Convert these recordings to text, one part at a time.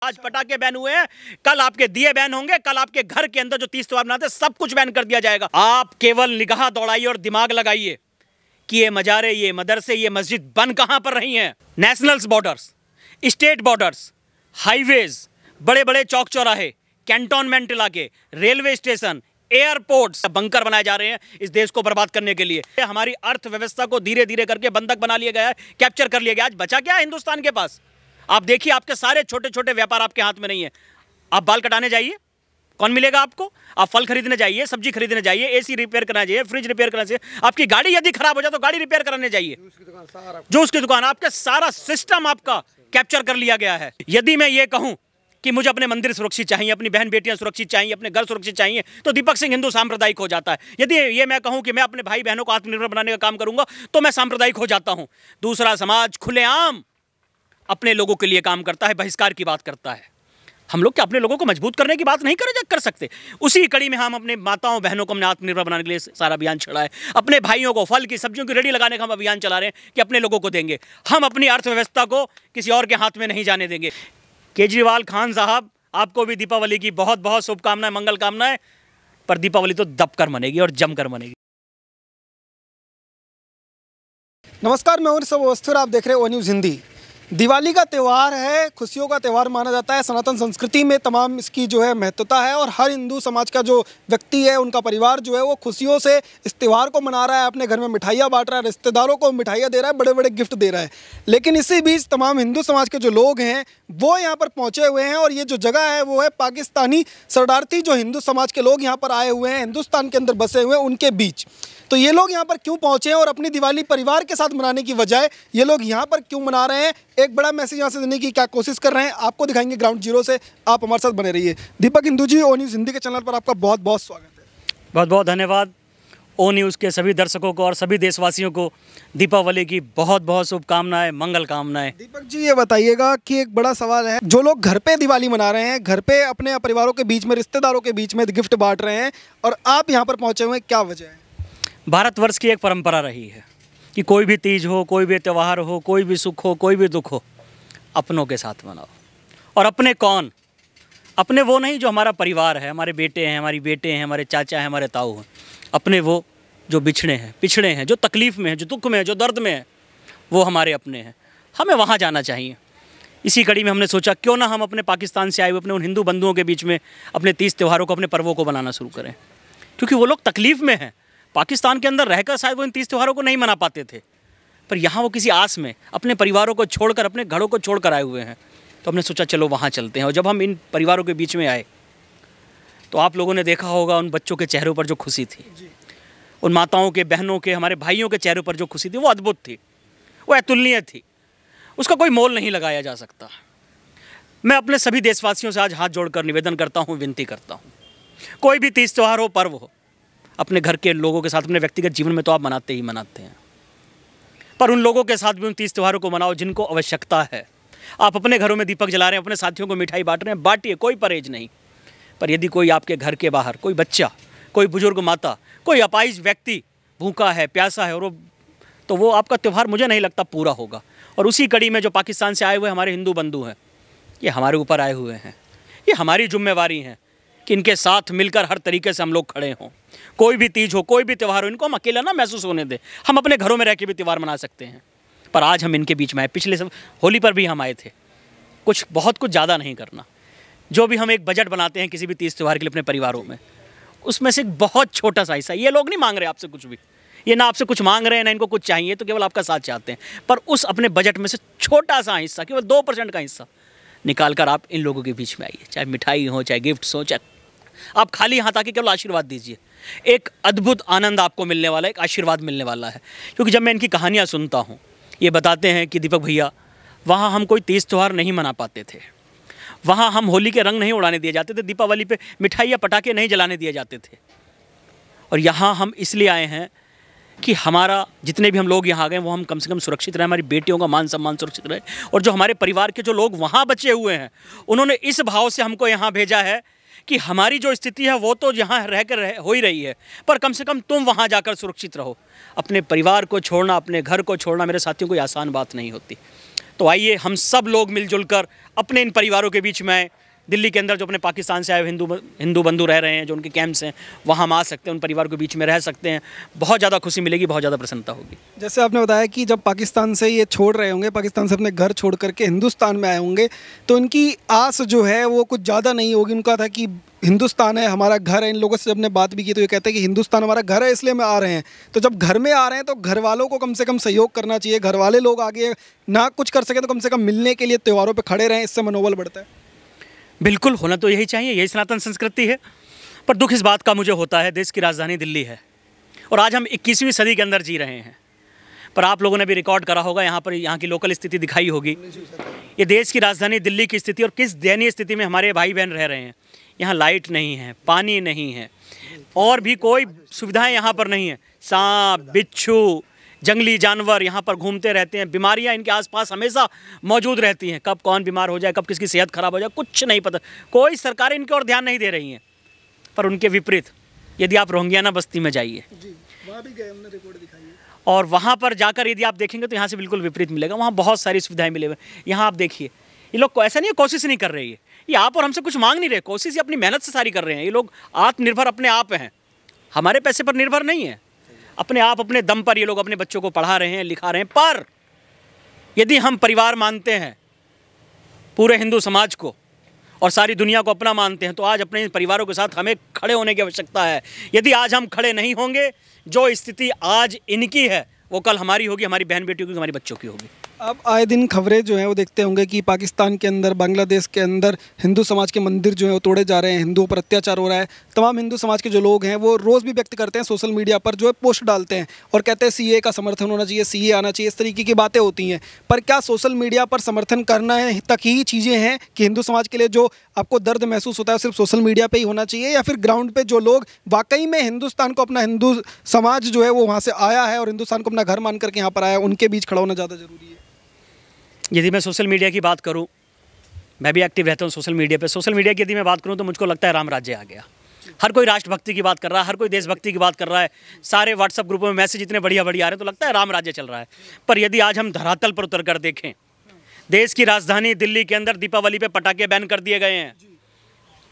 आज पटाखे बैन हुए हैं, कल आपके दिए बैन होंगे, कल आपके घर के अंदर जो तीज त्योहार मनाते हैं सब कुछ बैन कर दिया जाएगा। आप केवल निगाह दौड़ाइए और दिमाग लगाइए कि ये मजारे, ये मदरसे, ये मस्जिद बन कहां पर रही हैं। National borders, state borders, highways, बड़े बड़े चौक चौराहे, कैंटोनमेंट इलाके, रेलवे स्टेशन, एयरपोर्ट्स, बंकर बनाए जा रहे हैं इस देश को बर्बाद करने के लिए। हमारी अर्थव्यवस्था को धीरे धीरे करके बंधक बना लिया गया है, कैप्चर कर लिया गया। आज बचा क्या है हिंदुस्तान के पास? आप देखिए, आपके सारे छोटे छोटे व्यापार आपके हाथ में नहीं है। आप बाल कटाने जाइए, कौन मिलेगा आपको? आप फल खरीदने जाइए, सब्जी खरीदने जाइए, एसी रिपेयर करना चाहिए, फ्रिज रिपेयर करना चाहिए। आपकी गाड़ी यदि खराब हो जाए तो गाड़ी रिपेयर कराने जाइए, जो उसकी दुकान, आपका सारा सिस्टम आपका कैप्चर कर लिया गया है। यदि मैं ये कहूं कि मुझे अपने मंदिर सुरक्षित चाहिए, अपनी बहन बेटियां सुरक्षित चाहिए, अपने घर सुरक्षित चाहिए, तो दीपक सिंह हिंदू सांप्रदायिक हो जाता है। यदि ये मैं कहूं कि मैं अपने भाई बहनों को आत्मनिर्भर बनाने का काम करूंगा तो मैं सांप्रदायिक हो जाता हूं। दूसरा समाज खुलेआम अपने लोगों के लिए काम करता है, बहिष्कार की बात करता है। हम लोग क्या अपने लोगों को मजबूत करने की बात नहीं कर सकते? उसी कड़ी में हम अपने माताओं बहनों को अपने आत्मनिर्भर बनाने के लिए सारा अभियान चला है। अपने भाइयों को फल की सब्जियों की रेडी लगाने का हम अभियान चला रहे हैं कि अपने लोगों को देंगे। हम अपनी अर्थव्यवस्था को किसी और के हाथ में नहीं जाने देंगे। केजरीवाल खान साहब, आपको भी दीपावली की बहुत बहुत शुभकामनाएं, मंगल कामनाएं। पर दीपावली तो दबकर मनेगी और जमकर मनेगी। नमस्कार, मैं सब अवस्थी और आप देख रहे हैं ओ न्यूज़ हिंदी। दिवाली का त्यौहार है, खुशियों का त्यौहार माना जाता है। सनातन संस्कृति में तमाम इसकी जो है महत्वता है और हर हिंदू समाज का जो व्यक्ति है, उनका परिवार जो है वो खुशियों से इस त्यौहार को मना रहा है। अपने घर में मिठाइयाँ बांट रहा है, रिश्तेदारों को मिठाइयाँ दे रहा है, बड़े बड़े गिफ्ट दे रहा है। लेकिन इसी बीच तमाम हिंदू समाज के जो लोग हैं वो यहाँ पर पहुँचे हुए हैं और ये जो जगह है वो है पाकिस्तानी शरणार्थी जो हिंदू समाज के लोग यहाँ पर आए हुए हैं, हिंदुस्तान के अंदर बसे हुए हैं, उनके बीच। तो ये लोग यहाँ पर क्यों पहुँचे हैं और अपनी दिवाली परिवार के साथ मनाने की बजाय ये लोग यहाँ पर क्यों मना रहे हैं, एक बड़ा मैसेज यहाँ से देने की क्या कोशिश कर रहे हैं, आपको दिखाएंगे ग्राउंड जीरो से। आप हमारे साथ बने रहिए। दीपक हिंदू जी, ओ न्यूज़ हिंदी के चैनल पर आपका बहुत बहुत स्वागत है। बहुत बहुत धन्यवाद। ओ न्यूज़ के सभी दर्शकों को और सभी देशवासियों को दीपावली की बहुत बहुत शुभकामनाएं, मंगल कामनाएं। दीपक जी, ये बताइएगा कि एक बड़ा सवाल है, जो लोग घर पे दिवाली मना रहे हैं, घर पे अपने परिवारों के बीच में, रिश्तेदारों के बीच में गिफ्ट बांट रहे हैं और आप यहाँ पर पहुँचे हुए हैं, क्या वजह है? भारतवर्ष की एक परंपरा रही है कि कोई भी तीज हो, कोई भी त्यौहार हो, कोई भी सुख हो, कोई भी दुख हो, अपनों के साथ मनाओ। और अपने कौन? अपने वो नहीं जो हमारा परिवार है, हमारे बेटे हैं, हमारी बेटे हैं, हमारे चाचा हैं, हमारे ताऊ हैं। अपने वो जो बिछड़े हैं, पिछड़े हैं, जो तकलीफ़ में हैं, जो दुख में हैं, जो दर्द में हैं, वो हमारे अपने हैं। हमें वहाँ जाना चाहिए। इसी कड़ी में हमने सोचा क्यों ना हम अपने पाकिस्तान से आए हुए अपने उन हिंदू बंधुओं के बीच में अपने तीज त्योहारों को, अपने पर्वों को बनाना शुरू करें, क्योंकि वो लोग तकलीफ़ में हैं। पाकिस्तान के अंदर रहकर शायद वो इन तीज त्योहारों को नहीं मना पाते थे, पर यहाँ वो किसी आस में अपने परिवारों को छोड़कर, अपने घरों को छोड़कर आए हुए हैं। तो हमने सोचा चलो वहाँ चलते हैं। और जब हम इन परिवारों के बीच में आए तो आप लोगों ने देखा होगा उन बच्चों के चेहरों पर जो खुशी थी, उन माताओं के, बहनों के, हमारे भाइयों के चेहरों पर जो खुशी थी, वो अद्भुत थी, वो अतुलनीय थी। उसका कोई मोल नहीं लगाया जा सकता। मैं अपने सभी देशवासियों से आज हाथ जोड़कर निवेदन करता हूँ, विनती करता हूँ, कोई भी तीज त्यौहार हो, पर्व हो, अपने घर के लोगों के साथ, अपने व्यक्तिगत जीवन में तो आप मनाते ही मनाते हैं, पर उन लोगों के साथ भी उन तीज त्योहारों को मनाओ जिनको आवश्यकता है। आप अपने घरों में दीपक जला रहे हैं, अपने साथियों को मिठाई बांट रहे हैं, बांटिए, कोई परहेज नहीं। पर यदि कोई आपके घर के बाहर, कोई बच्चा, कोई बुजुर्ग माता, कोई अपाहिज व्यक्ति भूखा है, प्यासा है, और तो वो आपका त्यौहार मुझे नहीं लगता पूरा होगा। और उसी कड़ी में जो पाकिस्तान से आए हुए हमारे हिंदू बंधु हैं, ये हमारे ऊपर आए हुए हैं, ये हमारी जिम्मेवारी है कि इनके साथ मिलकर हर तरीके से हम लोग खड़े हों। कोई भी तीज हो, कोई भी त्यौहार हो, इनको हम अकेला ना महसूस होने दें। हम अपने घरों में रह के भी त्यौहार मना सकते हैं, पर आज हम इनके बीच में आए। पिछले सब होली पर भी हम आए थे। कुछ ज़्यादा नहीं करना। जो भी हम एक बजट बनाते हैं किसी भी तीज त्यौहार के लिए अपने परिवारों में, उसमें से एक बहुत छोटा सा हिस्सा, ये लोग नहीं मांग रहे आपसे कुछ भी, ये ना आपसे कुछ मांग रहे हैं, ना इनको कुछ चाहिए, तो केवल आपका साथ चाहते हैं। पर उस अपने बजट में से छोटा सा हिस्सा, केवल 2% का हिस्सा निकाल कर आप इन लोगों के बीच में आइए। चाहे मिठाई हो, चाहे गिफ्ट्स हो, चाहे आप खाली हाथ आके केवल आशीर्वाद दीजिए। एक अद्भुत आनंद आपको मिलने वाला है, एक आशीर्वाद मिलने वाला है। क्योंकि जब मैं इनकी कहानियाँ सुनता हूँ, ये बताते हैं कि दीपक भैया, वहाँ हम कोई तीज त्यौहार नहीं मना पाते थे, वहाँ हम होली के रंग नहीं उड़ाने दिए जाते थे, दीपावली पे मिठाई या पटाखे नहीं जलाने दिए जाते थे। और यहाँ हम इसलिए आए हैं कि हमारा जितने भी हम लोग यहाँ आ गए वो हम कम से कम सुरक्षित रहे, हमारी बेटियों का मान सम्मान सुरक्षित रहे। और जो हमारे परिवार के जो लोग वहाँ बचे हुए हैं, उन्होंने इस भाव से हमको यहाँ भेजा है कि हमारी जो स्थिति है वो तो यहाँ रहकर हो ही रही है, पर कम से कम तुम वहाँ जाकर सुरक्षित रहो। अपने परिवार को छोड़ना, अपने घर को छोड़ना मेरे साथियों कोई आसान बात नहीं होती। तो आइए हम सब लोग मिलजुल कर अपने इन परिवारों के बीच में दिल्ली के अंदर जो अपने पाकिस्तान से आए हुए हिंदू बंधु रह रहे हैं, जो उनके कैंप्स हैं, वहाँ हम आ सकते हैं, उन परिवारों के बीच में रह सकते हैं। बहुत ज़्यादा खुशी मिलेगी, बहुत ज़्यादा प्रसन्नता होगी। जैसे आपने बताया कि जब पाकिस्तान से ये छोड़ रहे होंगे, पाकिस्तान से अपने घर छोड़ करके हिंदुस्तान में आए होंगे, तो इनकी आस जो है वो कुछ ज़्यादा नहीं होगी। उनका था कि हिंदुस्तान है, हमारा घर है। इन लोगों से जब ने बात भी की तो ये कहते हैं कि हिंदुस्तान हमारा घर है, इसलिए हम आ रहे हैं। तो जब घर में आ रहे हैं तो घर वालों को कम से कम सहयोग करना चाहिए। घर वाले लोग आगे ना कुछ कर सके तो कम से कम मिलने के लिए त्योहारों पर खड़े रहें, इससे मनोबल बढ़ता है। बिल्कुल होना तो यही चाहिए, यही सनातन संस्कृति है। पर दुख इस बात का मुझे होता है, देश की राजधानी दिल्ली है और आज हम 21वीं सदी के अंदर जी रहे हैं। पर आप लोगों ने भी रिकॉर्ड करा होगा, यहाँ की लोकल स्थिति दिखाई होगी। ये देश की राजधानी दिल्ली की स्थिति और किस दयनीय स्थिति में हमारे भाई बहन रह रहे हैं। यहाँ लाइट नहीं है, पानी नहीं है और भी कोई सुविधाएं यहाँ पर नहीं है। सांप, बिच्छू, जंगली जानवर यहाँ पर घूमते रहते हैं। बीमारियाँ इनके आसपास हमेशा मौजूद रहती हैं। कब कौन बीमार हो जाए, कब किसकी सेहत खराब हो जाए, कुछ नहीं पता। कोई सरकारें इनकी ओर ध्यान नहीं दे रही हैं। पर उनके विपरीत यदि आप रोहिंग्याना बस्ती में जाइए, वहाँ भी गए, हमने रिपोर्ट दिखाई है, और वहाँ पर जाकर यदि आप देखेंगे तो यहाँ से बिल्कुल विपरीत मिलेगा। वहाँ बहुत सारी सुविधाएं मिले हुए। यहाँ आप देखिए, ये लोग ऐसा नहीं है कोशिश नहीं कर रही है, ये आप और हमसे कुछ मांग नहीं रहे, कोशिश ये अपनी मेहनत से सारी कर रहे हैं। ये लोग आत्मनिर्भर अपने आप हैं, हमारे पैसे पर निर्भर नहीं है। अपने आप अपने दम पर ये लोग अपने बच्चों को पढ़ा रहे हैं, लिखा रहे हैं। पर यदि हम परिवार मानते हैं पूरे हिंदू समाज को और सारी दुनिया को अपना मानते हैं, तो आज अपने परिवारों के साथ हमें खड़े होने की आवश्यकता है। यदि आज हम खड़े नहीं होंगे, जो स्थिति आज इनकी है वो कल हमारी होगी, हमारी बहन बेटियों की, हमारी बच्चों की होगी। अब आए दिन खबरें जो हैं वो देखते होंगे कि पाकिस्तान के अंदर, बांग्लादेश के अंदर हिंदू समाज के मंदिर जो हैं वो तोड़े जा रहे हैं, हिंदुओं पर अत्याचार हो रहा है। तमाम हिंदू समाज के जो लोग हैं वो रोज़ भी व्यक्त करते हैं, सोशल मीडिया पर जो है पोस्ट डालते हैं और कहते हैं सीए का समर्थन होना चाहिए, सीए आना चाहिए, इस तरीके की बातें होती हैं। पर क्या सोशल मीडिया पर समर्थन करना है तक ही चीज़ें हैं कि हिंदू समाज के लिए जो आपको दर्द महसूस होता है सिर्फ सोशल मीडिया पर ही होना चाहिए, या फिर ग्राउंड पर जो लोग वाकई में हिंदुस्तान को, अपना हिंदू समाज जो है वो वहाँ से आया है और हिंदुस्तान को अपना घर मान करके यहाँ पर आया है, उनके बीच खड़ा होना ज़्यादा ज़रूरी है? यदि मैं सोशल मीडिया की बात करूं, मैं भी एक्टिव रहता हूं सोशल मीडिया पे। सोशल मीडिया की यदि मैं बात करूं तो मुझको लगता है राम राज्य आ गया। हर कोई राष्ट्रभक्ति की बात कर रहा है, हर कोई देशभक्ति की बात कर रहा है। सारे व्हाट्सएप ग्रुपों में मैसेज इतने बढ़िया बढ़िया आ रहे हैं, तो लगता है राम राज्य चल रहा है। पर यदि आज हम धरातल पर उतर कर देखें, देश की राजधानी दिल्ली के अंदर दीपावली पे पटाखे बैन कर दिए गए हैं।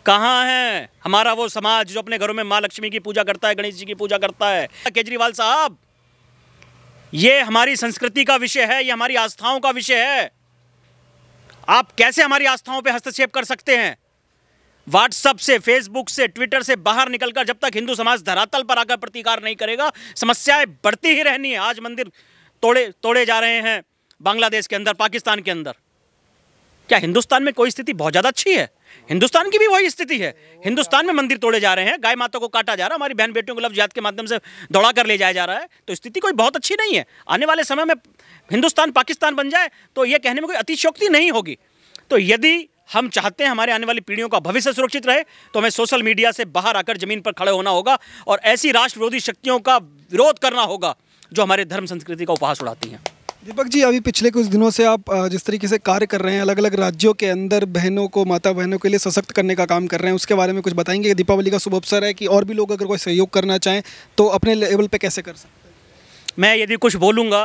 कहाँ है हमारा वो समाज जो अपने घरों में माँ लक्ष्मी की पूजा करता है, गणेश जी की पूजा करता है? केजरीवाल साहब, ये हमारी संस्कृति का विषय है, ये हमारी आस्थाओं का विषय है। आप कैसे हमारी आस्थाओं पे हस्तक्षेप कर सकते हैं? व्हाट्सएप से, फेसबुक से, ट्विटर से बाहर निकलकर जब तक हिंदू समाज धरातल पर आकर प्रतिकार नहीं करेगा, समस्याएं बढ़ती ही रहनी है। आज मंदिर तोड़े जा रहे हैं बांग्लादेश के अंदर, पाकिस्तान के अंदर। क्या हिंदुस्तान में कोई स्थिति बहुत ज़्यादा अच्छी है? हिंदुस्तान की भी वही स्थिति है। हिंदुस्तान में मंदिर तोड़े जा रहे हैं, गाय माता को काटा जा रहा है, हमारी बहन बेटियों को लव जिहाद के माध्यम से दौड़ा कर ले जाया जा रहा है। तो स्थिति कोई बहुत अच्छी नहीं है। आने वाले समय में हिंदुस्तान पाकिस्तान बन जाए तो ये कहने में कोई अतिशयोक्ति नहीं होगी। तो यदि हम चाहते हैं हमारे आने वाली पीढ़ियों का भविष्य सुरक्षित रहे, तो हमें सोशल मीडिया से बाहर आकर ज़मीन पर खड़े होना होगा और ऐसी राष्ट्र विरोधी शक्तियों का विरोध करना होगा जो हमारे धर्म संस्कृति का उपहास उड़ाती हैं। दीपक जी, अभी पिछले कुछ दिनों से आप जिस तरीके से कार्य कर रहे हैं, अलग अलग राज्यों के अंदर बहनों को, माता बहनों के लिए सशक्त करने का काम कर रहे हैं, उसके बारे में कुछ बताएंगे? दीपावली का शुभ अवसर है कि और भी लोग अगर कोई सहयोग करना चाहें तो अपने लेवल पे कैसे कर सकते हैं? मैं यदि कुछ बोलूँगा,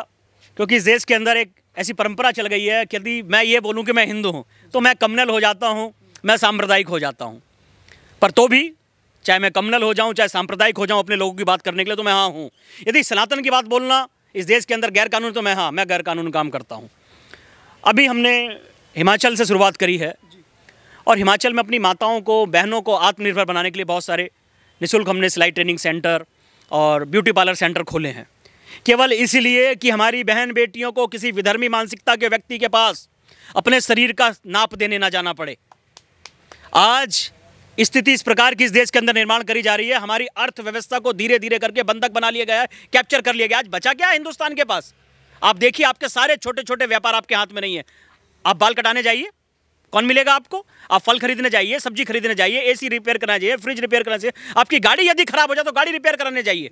क्योंकि इस देश के अंदर एक ऐसी परंपरा चल गई है कि यदि मैं ये बोलूँ कि मैं हिंदू हूँ तो मैं कम्युनल हो जाता हूँ, मैं सांप्रदायिक हो जाता हूँ। पर तो भी चाहे मैं कम्युनल हो जाऊँ, चाहे सांप्रदायिक हो जाऊँ, अपने लोगों की बात करने के लिए तो मैं हाँ हूँ। यदि सनातन की बात बोलना इस देश के अंदर गैर कानूनी, तो मैं गैर कानूनी काम करता हूँ। अभी हमने हिमाचल से शुरुआत करी है और हिमाचल में अपनी माताओं को, बहनों को आत्मनिर्भर बनाने के लिए बहुत सारे निःशुल्क हमने सिलाई ट्रेनिंग सेंटर और ब्यूटी पार्लर सेंटर खोले हैं, केवल इसलिए कि हमारी बहन बेटियों को किसी विधर्मी मानसिकता के व्यक्ति के पास अपने शरीर का नाप देने ना जाना पड़े। आज स्थिति इस प्रकार की इस देश के अंदर निर्माण करी जा रही है, हमारी अर्थव्यवस्था को धीरे धीरे करके बंधक बना लिया गया है, कैप्चर कर लिया गया। आज बचा क्या है हिंदुस्तान के पास? आप देखिए, आपके सारे छोटे छोटे व्यापार आपके हाथ में नहीं है। आप बाल कटाने जाइए, कौन मिलेगा आपको? आप फल खरीदने जाइए, सब्जी खरीदने जाइए, एसी रिपेयर करना चाहिए, फ्रिज रिपेयर करना चाहिए, आपकी गाड़ी यदि खराब हो जाए तो गाड़ी रिपेयर कराने जाइए,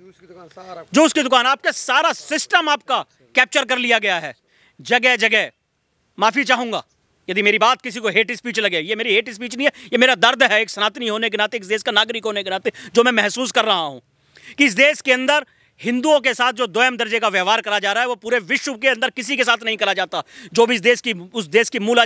जो उसकी दुकान, आपका सारा सिस्टम आपका कैप्चर कर लिया गया है जगह जगह। माफी चाहूंगा यदि मेरी बात किसी को हेट स्पीच लगे, ये मेरी हेट स्पीच नहीं है, ये मेरा दर्द है एक सनातनी होने के नाते, इस देश का नागरिक होने के नाते, जो मैं महसूस कर रहा हूं कि इस देश के अंदर हिंदुओं के साथ जो दोयम दर्जे का व्यवहार करा जा रहा है वो पूरे विश्व के अंदर किसी के साथ नहीं करा जाता। जो भी उस देश की मूल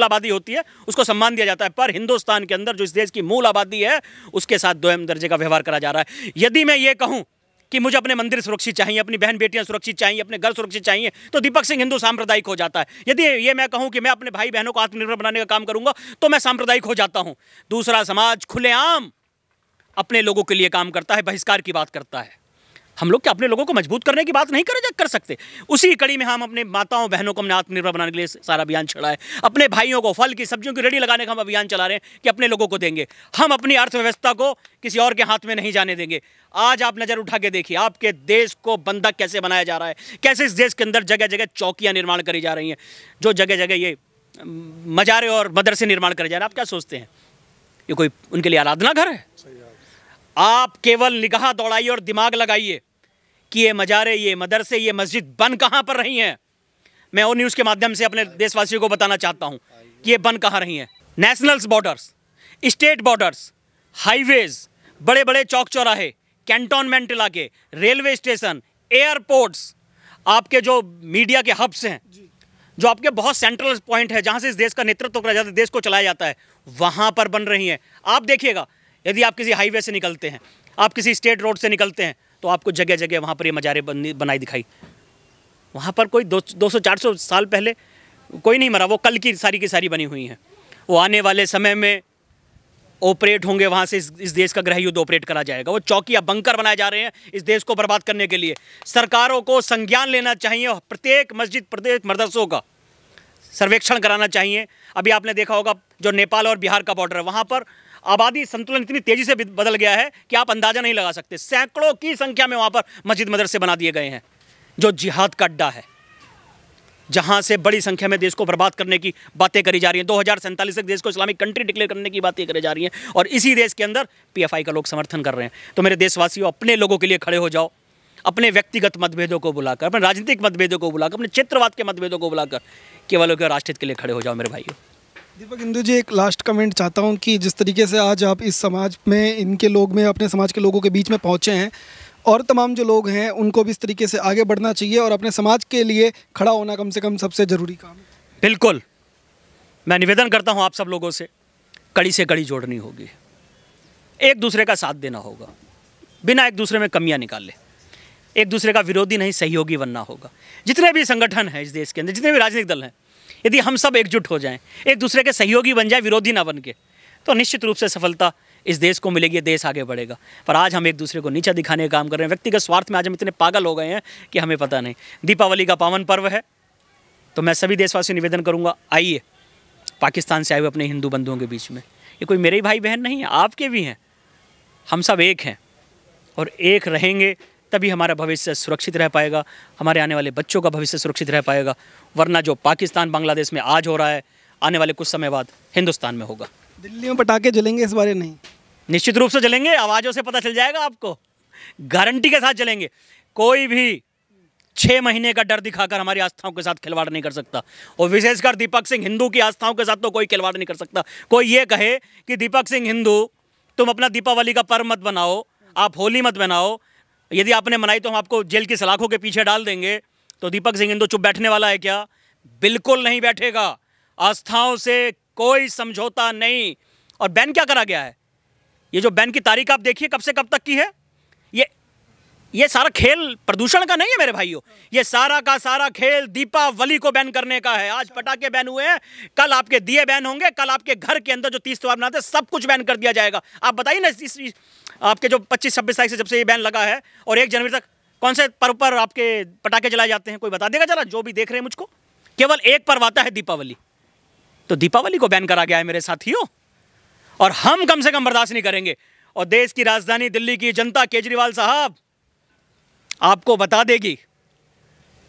आबादी होती है उसको सम्मान दिया जाता है, पर हिंदुस्तान के अंदर जो इस देश की मूल आबादी है उसके साथ दोयम दर्जे का व्यवहार करा जा रहा है। यदि मैं ये कहूँ कि मुझे अपने मंदिर सुरक्षित चाहिए, अपनी बहन बेटियां सुरक्षित चाहिए, अपने घर सुरक्षित चाहिए, तो दीपक सिंह हिंदू सांप्रदायिक हो जाता है। यदि ये मैं कहूं कि मैं अपने भाई बहनों को आत्मनिर्भर बनाने का काम करूंगा तो मैं सांप्रदायिक हो जाता हूं। दूसरा समाज खुलेआम अपने लोगों के लिए काम करता है, बहिष्कार की बात करता है। हम लोग क्या अपने लोगों को मजबूत करने की बात नहीं कर सकते? उसी कड़ी में हम अपने माताओं बहनों को हमने आत्मनिर्भर बनाने के लिए सारा अभियान चला है। अपने भाइयों को फल की सब्जियों की रेडी लगाने का हम अभियान चला रहे हैं कि अपने लोगों को देंगे। हम अपनी अर्थव्यवस्था को किसी और के हाथ में नहीं जाने देंगे। आज आप नजर उठा के देखिए, आपके देश को बंधक कैसे बनाया जा रहा है, कैसे इस देश के अंदर जगह जगह चौकियां निर्माण करी जा रही हैं, जो जगह जगह ये मजारे और मदरसे निर्माण करे जा रहे हैं। आप क्या सोचते हैं ये कोई उनके लिए आराधना घर है? आप केवल निगाह दौड़ाइए और दिमाग लगाइए कि ये मजारे, ये मदरसे, ये मस्जिद बन कहाँ पर रही हैं। मैं और न्यूज़ के माध्यम से अपने देशवासियों को बताना चाहता हूँ कि ये बन कहाँ रही हैं। National borders, state borders, highways, बड़े बड़े चौक चौराहे, कैंटोनमेंट इलाके, रेलवे स्टेशन, एयरपोर्ट्स, आपके जो मीडिया के हब्स हैं, जो आपके बहुत सेंट्रल पॉइंट है जहाँ से इस देश का नेतृत्व करा जाता है, देश को चलाया जाता है, वहाँ पर बन रही हैं। आप देखिएगा, यदि आप किसी हाईवे से निकलते हैं, आप किसी स्टेट रोड से निकलते हैं, तो आपको जगह जगह वहाँ पर ये मजारे बनाई दिखाई। वहाँ पर कोई 200-400 साल पहले कोई नहीं मरा, वो कल की सारी बनी हुई हैं। वो आने वाले समय में ऑपरेट होंगे, वहाँ से इस देश का गृह युद्ध ऑपरेट करा जाएगा। वो चौकियाँ, बंकर बनाए जा रहे हैं इस देश को बर्बाद करने के लिए। सरकारों को संज्ञान लेना चाहिए और प्रत्येक मस्जिद, प्रत्येक मदरसों का सर्वेक्षण कराना चाहिए। अभी आपने देखा होगा जो नेपाल और बिहार का बॉर्डर है, वहाँ पर आबादी संतुलन इतनी तेज़ी से बदल गया है कि आप अंदाज़ा नहीं लगा सकते। सैकड़ों की संख्या में वहाँ पर मस्जिद मदरसे बना दिए गए हैं, जो जिहाद का अड्डा है, जहाँ से बड़ी संख्या में देश को बर्बाद करने की बातें करी जा रही हैं। 2047 तक देश को इस्लामिक कंट्री डिक्लेयर करने की बातें करी जा रही हैं, और इसी देश के अंदर पीएफआई का लोग समर्थन कर रहे हैं। तो मेरे देशवासियों, अपने लोगों के लिए खड़े हो जाओ। अपने व्यक्तिगत मतभेदों को बुलाकर, अपने राजनीतिक मतभेदों को बुलाकर, अपने क्षेत्रवाद के मतभेदों को बुलाकर केवल राष्ट्रहित के लिए खड़े हो जाओ मेरे भाइयों। दीपक हिंदू जी, एक लास्ट कमेंट चाहता हूं कि जिस तरीके से आज आप इस समाज में, इनके लोग में, अपने समाज के लोगों के बीच में पहुंचे हैं, और तमाम जो लोग हैं उनको भी इस तरीके से आगे बढ़ना चाहिए और अपने समाज के लिए खड़ा होना कम से कम सबसे ज़रूरी काम है। बिल्कुल, मैं निवेदन करता हूं आप सब लोगों से, कड़ी से कड़ी जोड़नी होगी, एक दूसरे का साथ देना होगा, बिना एक दूसरे में कमियां निकाले, एक दूसरे का विरोधी नहीं सहयोगी बनना होगा। जितने भी संगठन हैं इस देश के अंदर, जितने भी राजनीतिक दल हैं, यदि हम सब एकजुट हो जाएं, एक दूसरे के सहयोगी बन जाए, विरोधी ना बन के, तो निश्चित रूप से सफलता इस देश को मिलेगी, देश आगे बढ़ेगा। पर आज हम एक दूसरे को नीचा दिखाने का काम कर रहे हैं, व्यक्तिगत स्वार्थ में आज हम इतने पागल हो गए हैं कि हमें पता नहीं। दीपावली का पावन पर्व है, तो मैं सभी देशवासियों से निवेदन करूंगा, आइए पाकिस्तान से आए हुए अपने हिंदू बंधुओं के बीच में, ये कोई मेरे ही भाई बहन नहीं है, आपके भी हैं। हम सब एक हैं और एक रहेंगे, तभी हमारा भविष्य सुरक्षित रह पाएगा, हमारे आने वाले बच्चों का भविष्य सुरक्षित रह पाएगा। वरना जो पाकिस्तान बांग्लादेश में आज हो रहा है, आने वाले कुछ समय बाद हिंदुस्तान में होगा। दिल्ली में पटाखे जलेंगे इस बारे? नहीं, निश्चित रूप से जलेंगे, आवाज़ों से पता चल जाएगा आपको, गारंटी के साथ जलेंगे। कोई भी 6 महीने का डर दिखाकर हमारी आस्थाओं के साथ खिलवाड़ नहीं कर सकता, और विशेषकर दीपक सिंह हिंदू की आस्थाओं के साथ तो कोई खिलवाड़ नहीं कर सकता। कोई ये कहे कि दीपक सिंह हिंदू, तुम अपना दीपावली का पर्व मत बनाओ, आप होली मत बनाओ, यदि आपने मनाई तो हम आपको जेल की सलाखों के पीछे डाल देंगे, तो दीपक सिंह हिंदू चुप बैठने वाला है क्या? बिल्कुल नहीं बैठेगा। आस्थाओं से कोई समझौता नहीं। और बैन क्या करा गया है? ये जो बैन की तारीख आप देखिए कब से कब तक की है। ये सारा खेल प्रदूषण का नहीं है मेरे भाइयों, ये सारा का सारा खेल दीपावली को बैन करने का है। आज पटाखे बैन हुए हैं, कल आपके दिए बैन होंगे, कल आपके घर के अंदर जो 30 त्योहार मनाते हैं सब कुछ बैन कर दिया जाएगा। आप बताइए ना, इस आपके जो 25-26 तारीख से जब से ये बैन लगा है और 1 जनवरी तक कौन से पर्व पर आपके पटाखे जलाए जाते हैं? कोई बता देगा जरा, जो भी देख रहे हैं मुझको? केवल एक पर्व आता है, दीपावली। तो दीपावली को बैन करा गया है मेरे साथियों, और हम कम से कम बर्दाश्त नहीं करेंगे। और देश की राजधानी दिल्ली की जनता, केजरीवाल साहब आपको बता देगी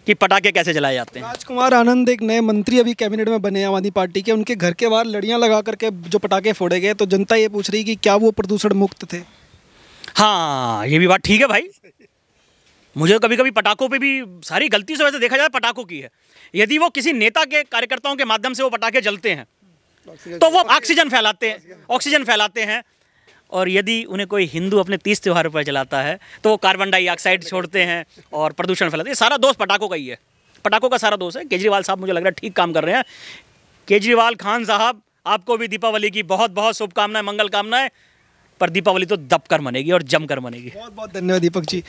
कि पटाखे कैसे जलाए जाते हैं। राजकुमार आनंद एक नए मंत्री अभी कैबिनेट में बने आम आदमी पार्टी के, उनके घर के बाहर लड़ियां लगा करके जो पटाखे फोड़े गए, तो जनता ये पूछ रही कि क्या वो प्रदूषण मुक्त थे? हाँ, ये भी बात ठीक है भाई। मुझे कभी कभी पटाखों पे भी सारी गलती से वैसे देखा जाए पटाखों की है। यदि वो किसी नेता के कार्यकर्ताओं के माध्यम से वो पटाखे जलते हैं तो वो ऑक्सीजन फैलाते हैं, और यदि उन्हें कोई हिंदू अपने 30 त्योहारों पर जलाता है तो वो कार्बन डाइऑक्साइड छोड़ते हैं और प्रदूषण फैलाते हैं। सारा दोष पटाखों का ही है, पटाखों का सारा दोष है। केजरीवाल साहब मुझे लग रहा है ठीक काम कर रहे हैं। केजरीवाल खान साहब, आपको भी दीपावली की बहुत बहुत शुभकामनाएं, मंगल कामनाएं, पर दीपावली तो दबकर मनेगी और जमकर मनेगी। बहुत बहुत धन्यवाद दीपक जी।